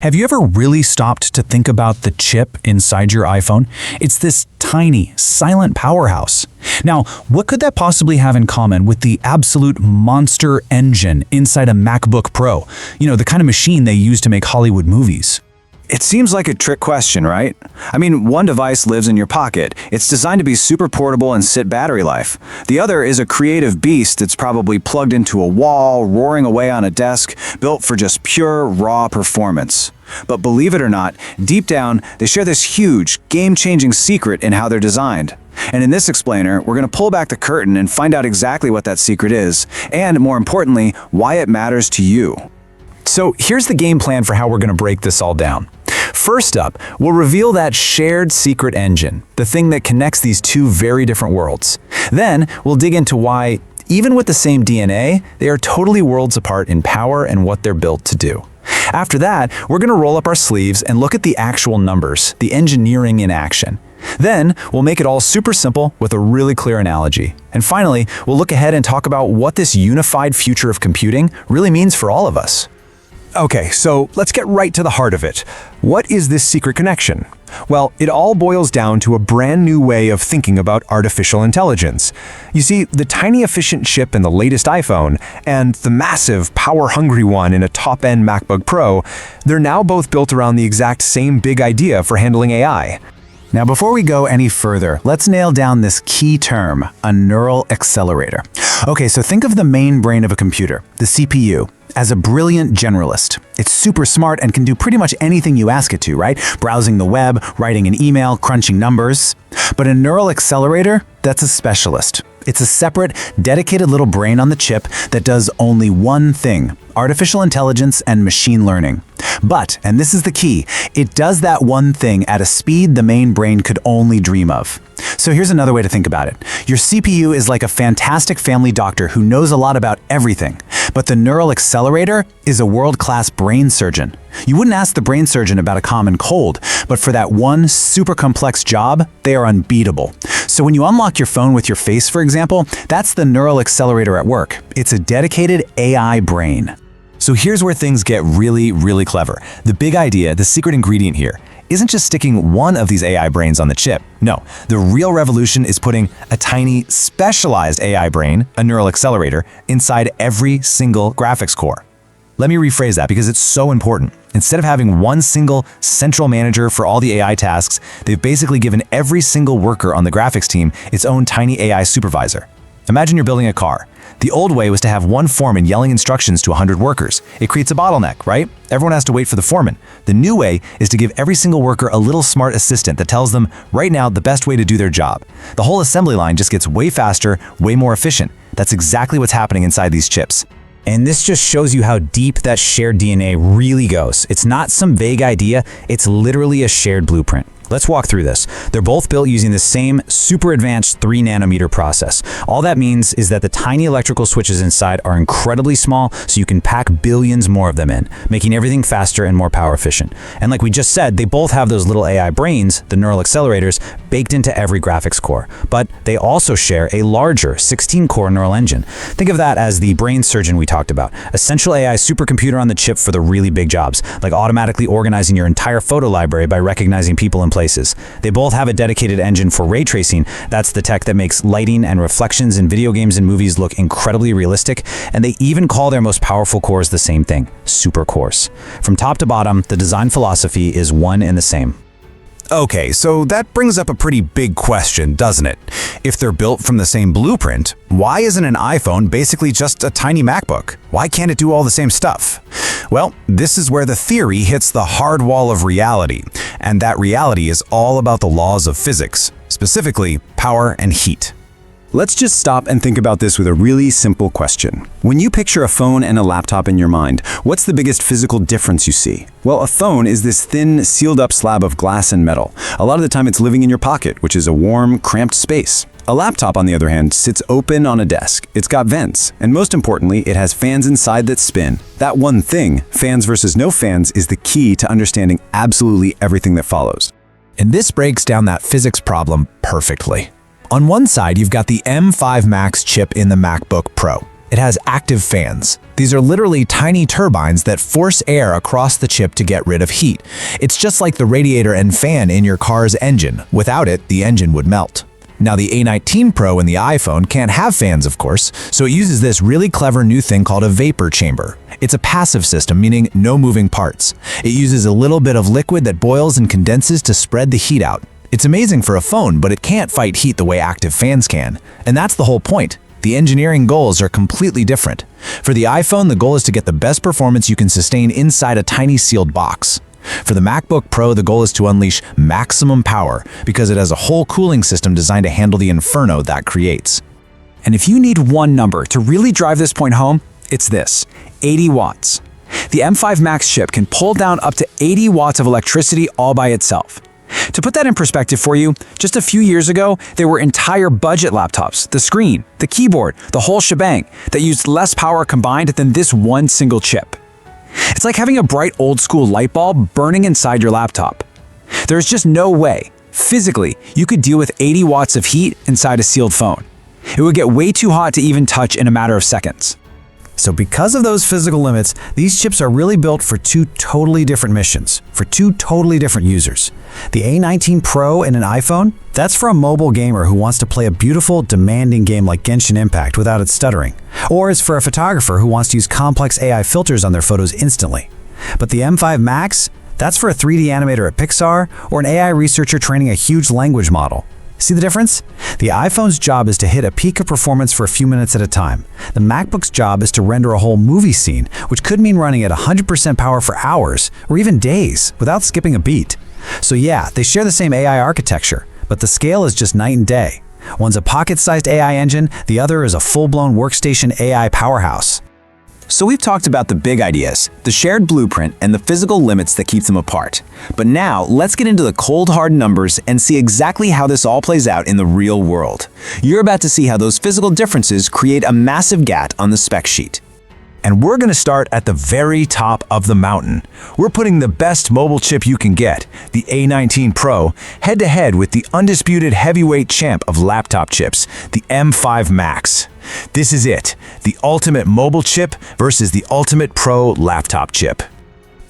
Have you ever really stopped to think about the chip inside your iPhone? It's this tiny, silent powerhouse. Now, what could that possibly have in common with the absolute monster engine inside a MacBook Pro? You know, the kind of machine they use to make Hollywood movies. It seems like a trick question, right? I mean, one device lives in your pocket. It's designed to be super portable and sit battery life. The other is a creative beast that's probably plugged into a wall, roaring away on a desk, built for just pure, raw performance. But believe it or not, deep down, they share this huge, game-changing secret in how they're designed. And in this explainer, we're going to pull back the curtain and find out exactly what that secret is, and more importantly, why it matters to you. So here's the game plan for how we're going to break this all down. First up, we'll reveal that shared secret engine, the thing that connects these two very different worlds. Then, we'll dig into why, even with the same DNA, they are totally worlds apart in power and what they're built to do. After that, we're going to roll up our sleeves and look at the actual numbers, the engineering in action. Then, we'll make it all super simple with a really clear analogy. And finally, we'll look ahead and talk about what this unified future of computing really means for all of us. Okay, so let's get right to the heart of it. What is this secret connection? Well, it all boils down to a brand new way of thinking about artificial intelligence. You see, the tiny efficient chip in the latest iPhone and the massive, power-hungry one in a top-end MacBook Pro, they're now both built around the exact same big idea for handling AI. Now, before we go any further, let's nail down this key term, a neural accelerator. Okay, so think of the main brain of a computer, the CPU, as a brilliant generalist. It's super smart and can do pretty much anything you ask it to, right? Browsing the web, writing an email, crunching numbers. But a neural accelerator, that's a specialist. It's a separate, dedicated little brain on the chip that does only one thing: artificial intelligence and machine learning. But, and this is the key, it does that one thing at a speed the main brain could only dream of. So here's another way to think about it. Your CPU is like a fantastic family doctor who knows a lot about everything, but the neural accelerator is a world-class brain surgeon. You wouldn't ask the brain surgeon about a common cold, but for that one super complex job, they are unbeatable. So when you unlock your phone with your face, for example, that's the neural accelerator at work. It's a dedicated AI brain. So here's where things get really, really clever. The big idea, the secret ingredient here, isn't just sticking one of these AI brains on the chip. No, the real revolution is putting a tiny, specialized AI brain, a neural accelerator, inside every single graphics core. Let me rephrase that because it's so important. Instead of having one single central manager for all the AI tasks, they've basically given every single worker on the graphics team its own tiny AI supervisor. Imagine you're building a car. The old way was to have one foreman yelling instructions to 100 workers. It creates a bottleneck, right? Everyone has to wait for the foreman. The new way is to give every single worker a little smart assistant that tells them right now the best way to do their job. The whole assembly line just gets way faster, way more efficient. That's exactly what's happening inside these chips. And this just shows you how deep that shared DNA really goes. It's not some vague idea, it's literally a shared blueprint. Let's walk through this. They're both built using the same super advanced 3-nanometer process. All that means is that the tiny electrical switches inside are incredibly small, so you can pack billions more of them in, making everything faster and more power efficient. And like we just said, they both have those little AI brains, the neural accelerators, baked into every graphics core. But they also share a larger 16-core neural engine. Think of that as the brain surgeon we talked about, a central AI supercomputer on the chip for the really big jobs, like automatically organizing your entire photo library by recognizing people in places. They both have a dedicated engine for ray tracing. That's the tech that makes lighting and reflections in video games and movies look incredibly realistic, and they even call their most powerful cores the same thing, super cores. From top to bottom, the design philosophy is one and the same. Okay, so that brings up a pretty big question, doesn't it? If they're built from the same blueprint, why isn't an iPhone basically just a tiny MacBook? Why can't it do all the same stuff? Well, this is where the theory hits the hard wall of reality, and that reality is all about the laws of physics, specifically power and heat. Let's just stop and think about this with a really simple question. When you picture a phone and a laptop in your mind, what's the biggest physical difference you see? Well, a phone is this thin, sealed-up slab of glass and metal. A lot of the time it's living in your pocket, which is a warm, cramped space. A laptop, on the other hand, sits open on a desk. It's got vents, and most importantly, it has fans inside that spin. That one thing, fans versus no fans, is the key to understanding absolutely everything that follows. And this breaks down that physics problem perfectly. On one side, you've got the M5 Max chip in the MacBook Pro. It has active fans. These are literally tiny turbines that force air across the chip to get rid of heat. It's just like the radiator and fan in your car's engine. Without it, the engine would melt. Now, the A19 Pro in the iPhone can't have fans, of course, so it uses this really clever new thing called a vapor chamber. It's a passive system, meaning no moving parts. It uses a little bit of liquid that boils and condenses to spread the heat out. It's amazing for a phone, but it can't fight heat the way active fans can. And that's the whole point. The engineering goals are completely different. For the iPhone, the goal is to get the best performance you can sustain inside a tiny sealed box. For the MacBook Pro, the goal is to unleash maximum power because it has a whole cooling system designed to handle the inferno that creates. And if you need one number to really drive this point home, it's this: 80 watts. The M5 Max chip can pull down up to 80 watts of electricity all by itself. To put that in perspective for you, just a few years ago, there were entire budget laptops, the screen, the keyboard, the whole shebang, that used less power combined than this one single chip. It's like having a bright old-school light bulb burning inside your laptop. There's just no way, physically, you could deal with 80 watts of heat inside a sealed phone. It would get way too hot to even touch in a matter of seconds. So because of those physical limits, these chips are really built for two totally different missions, for two totally different users. The A19 Pro in an iPhone, that's for a mobile gamer who wants to play a beautiful, demanding game like Genshin Impact without it stuttering. Or it's for a photographer who wants to use complex AI filters on their photos instantly. But the M5 Max, that's for a 3D animator at Pixar or an AI researcher training a huge language model. See the difference? The iPhone's job is to hit a peak of performance for a few minutes at a time. The MacBook's job is to render a whole movie scene, which could mean running at 100% power for hours or even days without skipping a beat. So yeah, they share the same AI architecture, but the scale is just night and day. One's a pocket-sized AI engine, the other is a full-blown workstation AI powerhouse. So we've talked about the big ideas, the shared blueprint, and the physical limits that keep them apart. But now, let's get into the cold hard numbers and see exactly how this all plays out in the real world. You're about to see how those physical differences create a massive gap on the spec sheet. And we're going to start at the very top of the mountain. We're putting the best mobile chip you can get, the A19 Pro, head-to-head with the undisputed heavyweight champ of laptop chips, the M5 Max. This is it, the ultimate mobile chip versus the ultimate pro laptop chip.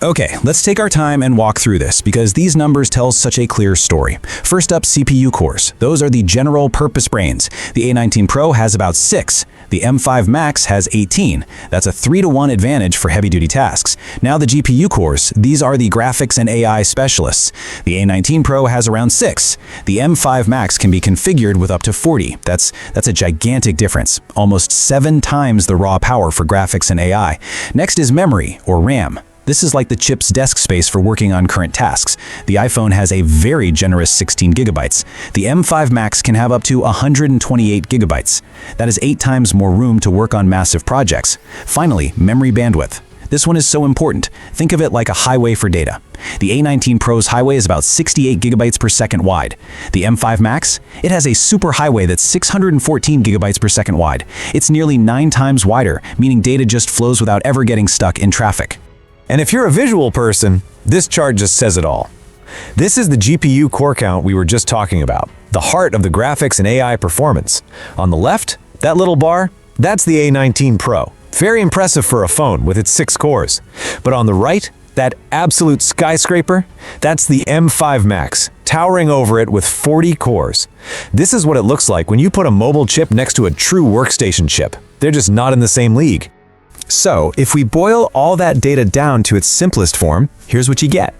Okay, let's take our time and walk through this because these numbers tell such a clear story. First up, CPU cores. Those are the general purpose brains. The A19 Pro has about 6. The M5 Max has 18. That's a 3-to-1 advantage for heavy-duty tasks. Now the GPU cores. These are the graphics and AI specialists. The A19 Pro has around 6. The M5 Max can be configured with up to 40. That's a gigantic difference. Almost 7 times the raw power for graphics and AI. Next is memory, or RAM. This is like the chip's desk space for working on current tasks. The iPhone has a very generous 16 gigabytes. The M5 Max can have up to 128 gigabytes. That is 8 times more room to work on massive projects. Finally, memory bandwidth. This one is so important. Think of it like a highway for data. The A19 Pro's highway is about 68 gigabytes per second wide. The M5 Max? It has a super highway that's 614 gigabytes per second wide. It's nearly 9 times wider, meaning data just flows without ever getting stuck in traffic. And if you're a visual person, this chart just says it all. This is the GPU core count we were just talking about, the heart of the graphics and AI performance. On the left, that little bar, that's the A19 Pro. Very impressive for a phone with its 6 cores. But on the right, that absolute skyscraper, that's the M5 Max, towering over it with 40 cores. This is what it looks like when you put a mobile chip next to a true workstation chip. They're just not in the same league. So, if we boil all that data down to its simplest form, here's what you get.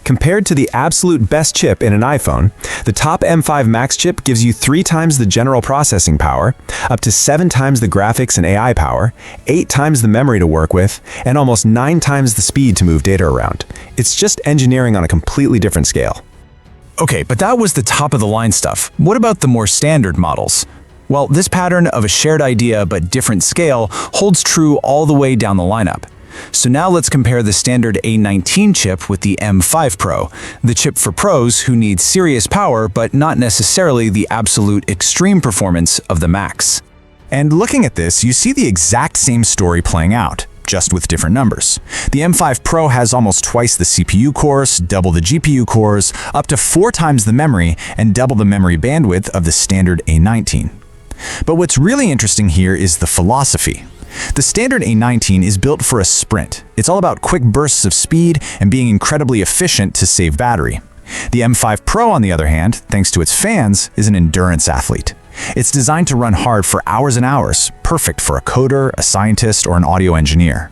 Compared to the absolute best chip in an iPhone, the top M5 Max chip gives you 3 times the general processing power, up to 7 times the graphics and AI power, 8 times the memory to work with, and almost 9 times the speed to move data around. It's just engineering on a completely different scale. Okay, but that was the top of the line stuff. What about the more standard models? Well, this pattern of a shared idea but different scale holds true all the way down the lineup. So now let's compare the standard A19 chip with the M5 Pro, the chip for pros who need serious power but not necessarily the absolute extreme performance of the Max. And looking at this, you see the exact same story playing out, just with different numbers. The M5 Pro has almost twice the CPU cores, double the GPU cores, up to 4 times the memory, and double the memory bandwidth of the standard A19. But what's really interesting here is the philosophy. The standard A19 is built for a sprint. It's all about quick bursts of speed and being incredibly efficient to save battery. The M5 Pro, on the other hand, thanks to its fans, is an endurance athlete. It's designed to run hard for hours and hours, perfect for a coder, a scientist, or an audio engineer.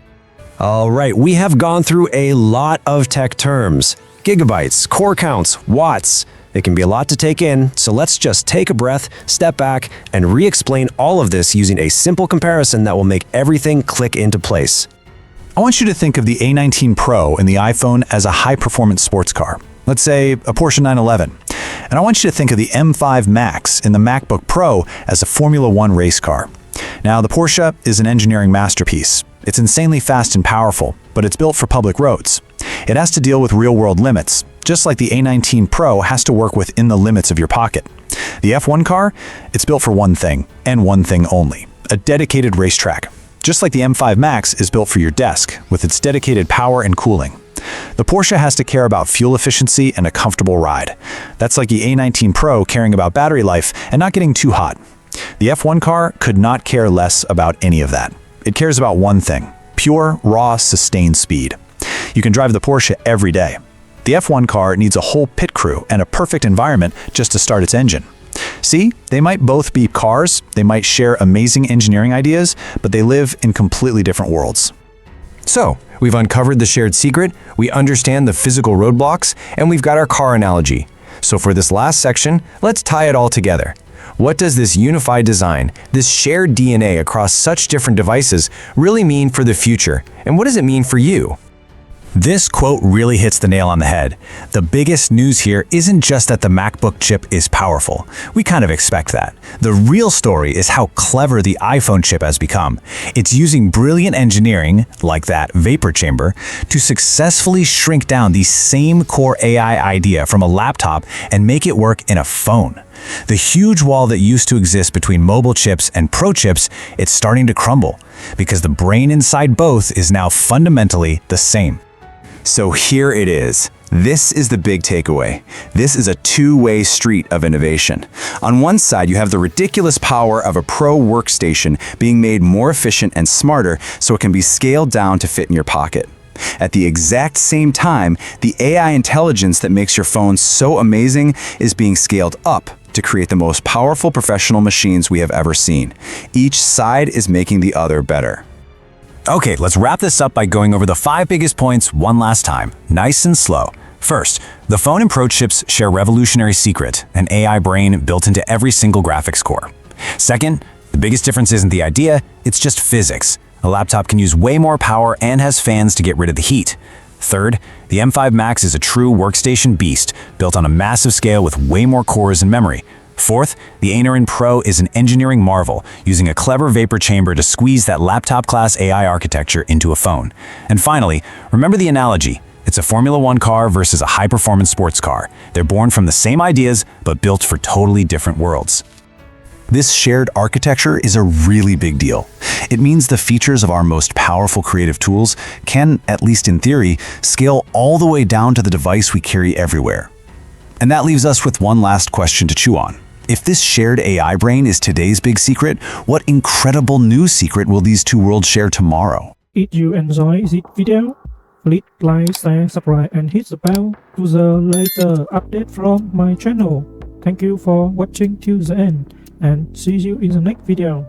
All right, we have gone through a lot of tech terms. Gigabytes, core counts, watts. It can be a lot to take in, so let's just take a breath, step back, and re-explain all of this using a simple comparison that will make everything click into place. I want you to think of the A19 Pro and the iPhone as a high-performance sports car. Let's say a Porsche 911. And I want you to think of the M5 Max and the MacBook Pro as a Formula One race car. Now, the Porsche is an engineering masterpiece. It's insanely fast and powerful, but it's built for public roads. It has to deal with real-world limits, just like the A19 Pro has to work within the limits of your pocket. The F1 car, it's built for one thing, and one thing only, a dedicated racetrack. Just like the M5 Max is built for your desk, with its dedicated power and cooling. The Porsche has to care about fuel efficiency and a comfortable ride. That's like the A19 Pro caring about battery life and not getting too hot. The F1 car could not care less about any of that. It cares about one thing, pure, raw, sustained speed. You can drive the Porsche every day. The F1 car needs a whole pit crew and a perfect environment just to start its engine. See, they might both be cars, they might share amazing engineering ideas, but they live in completely different worlds. So, we've uncovered the shared secret, we understand the physical roadblocks, and we've got our car analogy. So for this last section, let's tie it all together. What does this unified design, this shared DNA across such different devices, really mean for the future? And what does it mean for you? This quote really hits the nail on the head. The biggest news here isn't just that the MacBook chip is powerful. We kind of expect that. The real story is how clever the iPhone chip has become. It's using brilliant engineering, like that vapor chamber, to successfully shrink down the same core AI idea from a laptop and make it work in a phone. The huge wall that used to exist between mobile chips and Pro chips, it's starting to crumble, because the brain inside both is now fundamentally the same. So here it is. This is the big takeaway. This is a two-way street of innovation. On one side, you have the ridiculous power of a Pro workstation being made more efficient and smarter so it can be scaled down to fit in your pocket. At the exact same time, the AI intelligence that makes your phone so amazing is being scaled up to create the most powerful professional machines we have ever seen. Each side is making the other better. Okay, let's wrap this up by going over the 5 biggest points one last time, nice and slow. First, the phone and Pro chips share a revolutionary secret, an AI brain built into every single graphics core. Second, the biggest difference isn't the idea, it's just physics. A laptop can use way more power and has fans to get rid of the heat. Third, the M5 Max is a true workstation beast, built on a massive scale with way more cores and memory. Fourth, the A19 Pro is an engineering marvel, using a clever vapor chamber to squeeze that laptop-class AI architecture into a phone. And finally, remember the analogy. It's a Formula One car versus a high-performance sports car. They're born from the same ideas, but built for totally different worlds. This shared architecture is a really big deal. It means the features of our most powerful creative tools can, at least in theory, scale all the way down to the device we carry everywhere. And that leaves us with one last question to chew on. If this shared AI brain is today's big secret, what incredible new secret will these two worlds share tomorrow? If you enjoy this video, please like, share, subscribe and hit the bell to the later update from my channel. Thank you for watching till the end and see you in the next video.